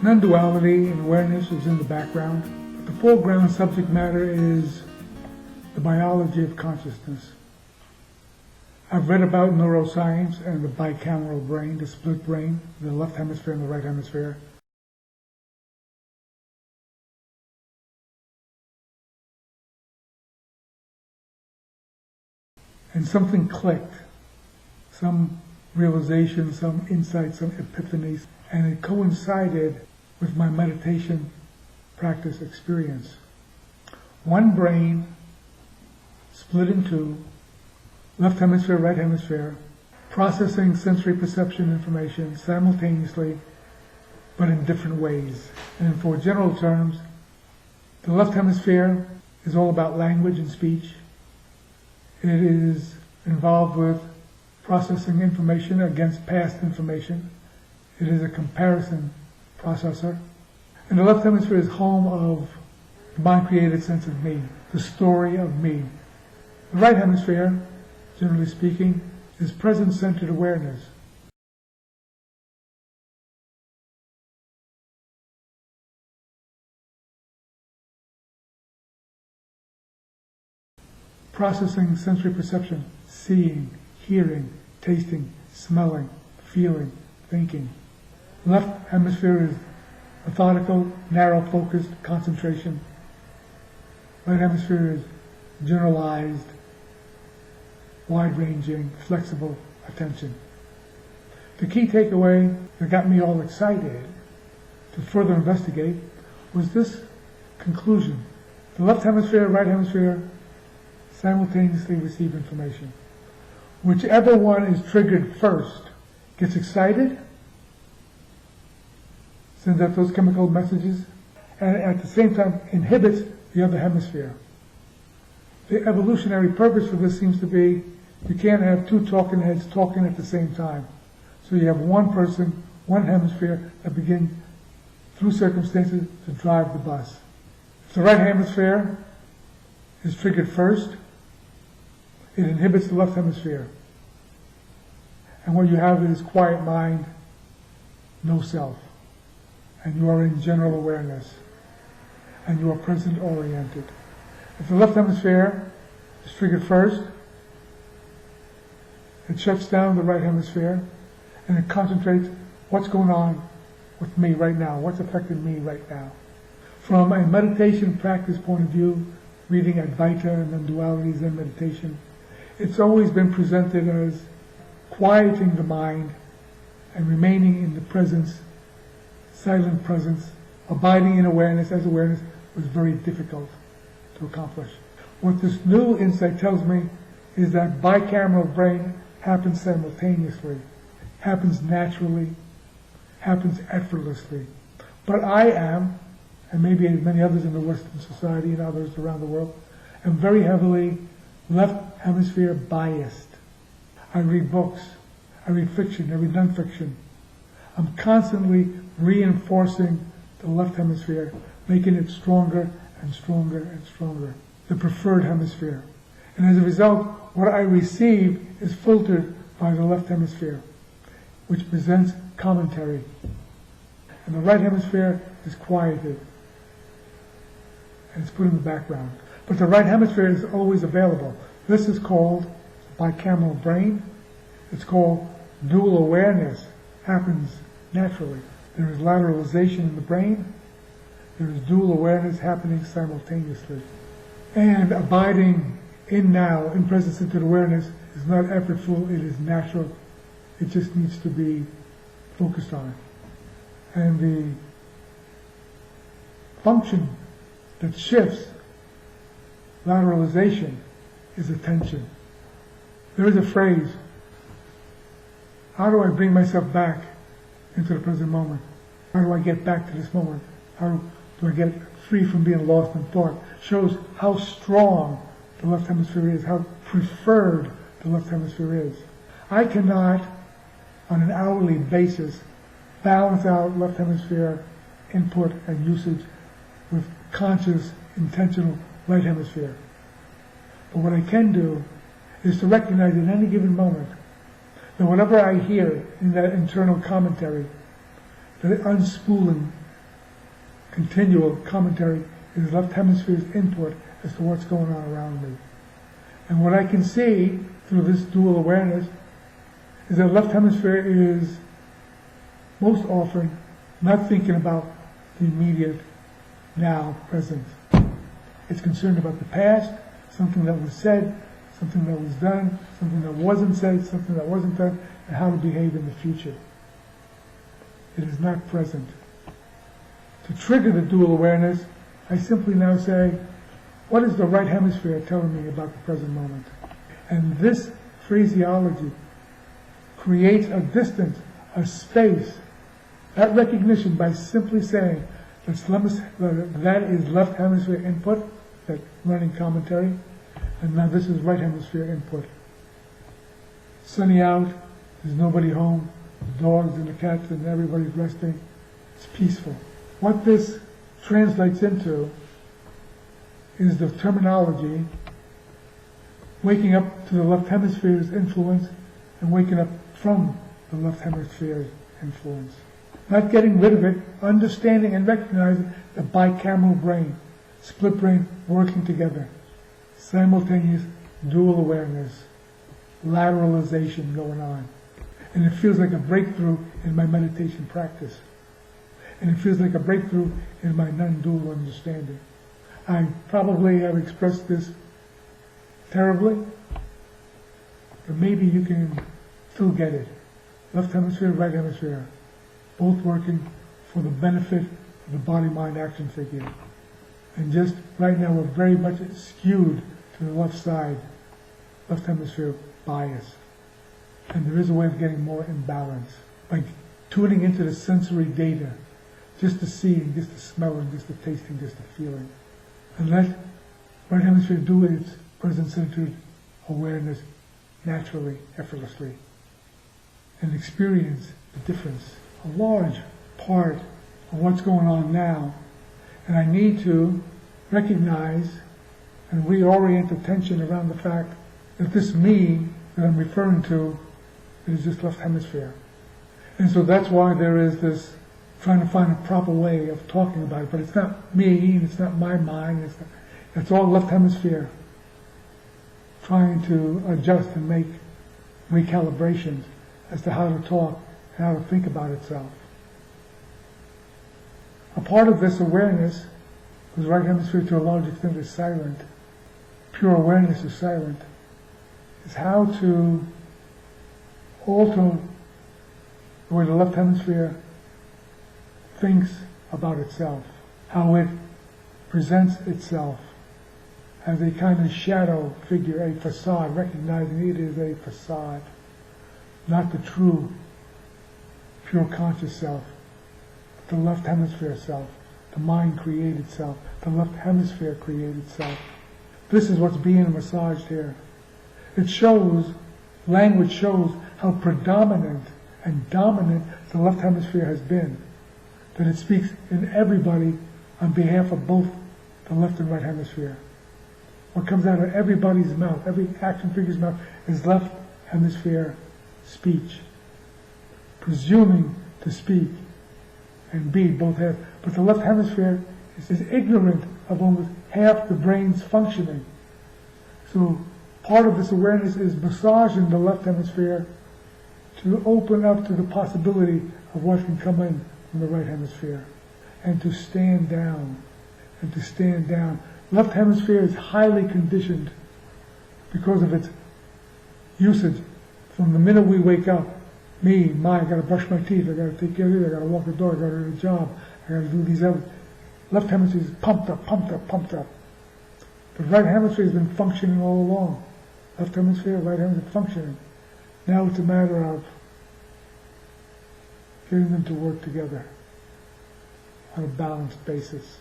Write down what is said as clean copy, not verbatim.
Non-duality and awareness is in the background, but the foreground subject matter is the biology of consciousness. I've read about neuroscience and the bicameral brain, the split brain, the left hemisphere and the right hemisphere. And something clicked, some realization, some insight, some epiphanies, and it coincided with my meditation practice experience. One brain split in two, left hemisphere, right hemisphere, processing sensory perception information simultaneously, but in different ways. And for general terms, the left hemisphere is all about language and speech. It is involved with processing information against past information. It is a comparison processor. And the left hemisphere is home of the mind-created sense of me, the story of me. The right hemisphere, generally speaking, is present-centered awareness. Processing sensory perception, seeing, hearing, tasting, smelling, feeling, thinking. Left hemisphere is methodical, narrow-focused concentration. Right hemisphere is generalized, wide-ranging, flexible attention. The key takeaway that got me all excited to further investigate was this conclusion. The left hemisphere, right hemisphere simultaneously receive information. Whichever one is triggered first gets excited, sends out those chemical messages, and at the same time inhibits the other hemisphere. The evolutionary purpose for this seems to be you can't have two talking heads talking at the same time. So you have one person, one hemisphere that begins through circumstances to drive the bus. If the right hemisphere is triggered first, it inhibits the left hemisphere. And what you have is quiet mind, no self. And you are in general awareness. And you are present oriented. If the left hemisphere is triggered first, it shuts down the right hemisphere and it concentrates what's going on with me right now, what's affecting me right now. From a meditation practice point of view, reading Advaita and non-duality Zen meditation, it's always been presented as quieting the mind and remaining in the presence, silent presence, abiding in awareness as awareness was very difficult to accomplish. What this new insight tells me is that bicameral brain happens simultaneously, happens naturally, happens effortlessly. But I am, and maybe many others in the Western society and others around the world, am very heavily left hemisphere biased. I read books, I read fiction, I read non-fiction. I'm constantly reinforcing the left hemisphere, making it stronger and stronger and stronger, the preferred hemisphere. And as a result, what I receive is filtered by the left hemisphere, which presents commentary. And the right hemisphere is quieted, and it's put in the background. But the right hemisphere is always available. This is called bicameral brain. It's called dual awareness. Happens naturally. There is lateralization in the brain. There is dual awareness happening simultaneously. And abiding in now, in present-centered awareness, is not effortful, it is natural. It just needs to be focused on. And the function that shifts lateralization is attention. There is a phrase, how do I bring myself back into the present moment? How do I get back to this moment? How do I get free from being lost in thought? Shows how strong the left hemisphere is, how preferred the left hemisphere is. I cannot, on an hourly basis, balance out left hemisphere input and usage with conscious, intentional right hemisphere. But what I can do is to recognize at any given moment that whatever I hear in that internal commentary, the unspooling, continual commentary, is left hemisphere's input as to what's going on around me. And what I can see through this dual awareness is that left hemisphere is most often not thinking about the immediate, now, present. It's concerned about the past, something that was said, something that was done, something that wasn't said, something that wasn't done, and how to behave in the future. It is not present. To trigger the dual awareness, I simply now say, what is the right hemisphere telling me about the present moment? And this phraseology creates a distance, a space, that recognition by simply saying that is left hemisphere input, that running commentary, and now this is right hemisphere input. Sunny out, there's nobody home, the dogs and the cats and everybody's resting. It's peaceful. What this translates into is the terminology waking up to the left hemisphere's influence and waking up from the left hemisphere's influence. Not getting rid of it, understanding and recognizing the bicameral brain, split brain working together, simultaneous dual awareness, lateralization going on. And it feels like a breakthrough in my meditation practice. And it feels like a breakthrough in my non-dual understanding. I probably have expressed this terribly, but maybe you can still get it. Left hemisphere, right hemisphere, both working for the benefit of the body-mind action figure. And just right now we're very much skewed to the left side, left hemisphere bias. And there is a way of getting more in balance by tuning into the sensory data, just to see, just to smelling, just to tasting, just to feeling. And let right hemisphere do its present-centered awareness naturally, effortlessly, and experience the difference. A large part of what's going on now, and I need to recognize and reorient attention around the fact that this me that I'm referring to is just left hemisphere. And so that's why there is this trying to find a proper way of talking about it, but it's not me, and it's not my mind, it's all left hemisphere trying to adjust and make recalibrations as to how to talk and how to think about itself. A part of this awareness, because right hemisphere to a large extent is silent, pure awareness is silent, is how to alter the way the left hemisphere thinks about itself, how it presents itself as a kind of shadow figure, a facade, recognizing it is a facade, not the true, pure conscious self, the left hemisphere self, the mind-created self, the left hemisphere created self. This is what's being massaged here. It shows, language shows how predominant and dominant the left hemisphere has been, that it speaks in everybody on behalf of both the left and right hemisphere. What comes out of everybody's mouth, every action figure's mouth, is left hemisphere speech, presuming to speak and be both half. But the left hemisphere is ignorant of almost half the brain's functioning. So part of this awareness is massaging the left hemisphere to open up to the possibility of what can come in from the right hemisphere, and to stand down, and to stand down. Left hemisphere is highly conditioned because of its usage. From the minute we wake up, I gotta brush my teeth, I gotta take care of it, I gotta walk the dog, I gotta do the job, I gotta do these other. Left hemisphere is pumped up, pumped up, pumped up. The right hemisphere has been functioning all along. Left hemisphere, right hemisphere functioning. Now it's a matter of getting them to work together on a balanced basis.